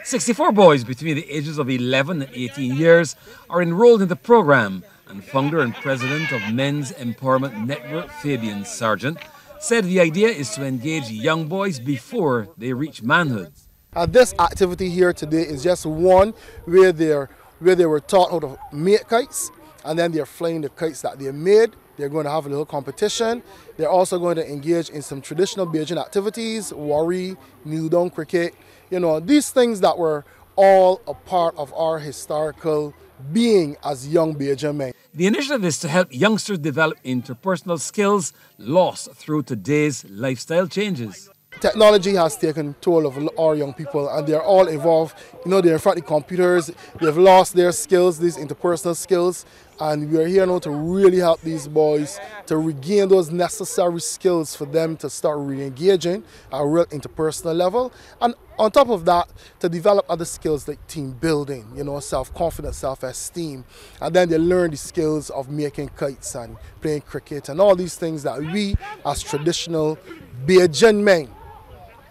64 boys between the ages of 11 and 18 years are enrolled in the program, and founder and president of Men's Empowerment Network, Fabian Sargent, said the idea is to engage young boys before they reach manhood. This activity here today is just one where they were taught how to make kites, and then they're flying the kites that they made. They're going to have a little competition. They're also going to engage in some traditional Bajan activities, worry, kneel down cricket, these things that were all a part of our historical being as young Bajan men. The initiative is to help youngsters develop interpersonal skills lost through today's lifestyle changes. Technology has taken toll of our young people, and they're all involved. They're in front of the computers. They've lost their skills, these interpersonal skills, and we're here now to really help these boys to regain those necessary skills for them to start re-engaging at a real interpersonal level. And on top of that, to develop other skills like team building, self-confidence, self-esteem. And then they learn the skills of making kites and playing cricket and all these things that we, as traditional Bajan men,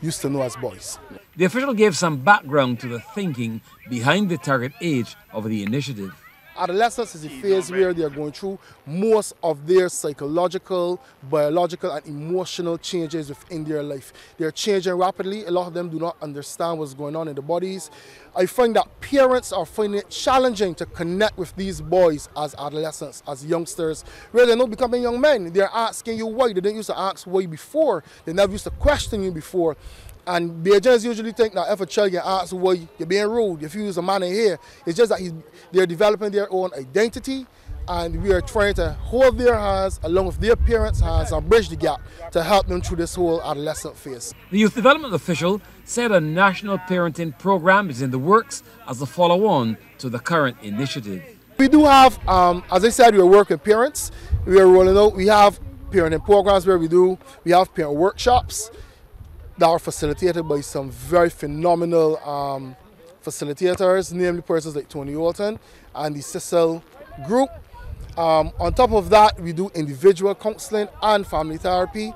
used to know as boys. The official gave some background to the thinking behind the target age of the initiative. Adolescence is a phase where they are going through most of their psychological, biological, and emotional changes within their life. They're changing rapidly. A lot of them do not understand what's going on in their bodies. I find that parents are finding it challenging to connect with these boys as adolescents, as youngsters, where they're not becoming young men. They're asking you why. They didn't used to ask why before. They never used to question you before. And Bajans usually think that if a child gets asked why you're being rude, if you use a man in here, it's just that they're developing their own identity, and we are trying to hold their hands along with their parents' hands and bridge the gap to help them through this whole adolescent phase. The youth development official said a national parenting program is in the works as a follow-on to the current initiative. We do have, as I said, we work with parents. We are rolling out. We have parenting programs where we have parent workshops that are facilitated by some very phenomenal facilitators, namely persons like Tony Walton and the Cecil group. On top of that, we do individual counseling and family therapy.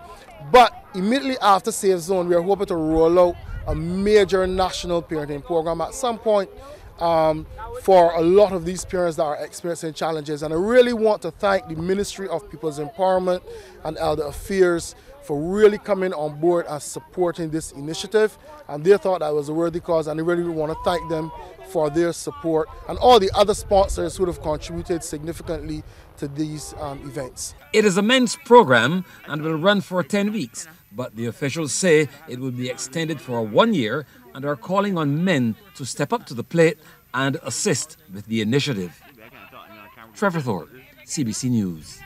But immediately after Safe Zone, we are hoping to roll out a major national parenting program at some point for a lot of these parents that are experiencing challenges. And I really want to thank the Ministry of People's Empowerment and Elder Affairs for really coming on board and supporting this initiative. And they thought that was a worthy cause, and I really want to thank them for their support and all the other sponsors who have contributed significantly to these events. It is a men's program and will run for 10 weeks, but the officials say it will be extended for 1 year and are calling on men to step up to the plate and assist with the initiative. Trevor Thorpe, CBC News.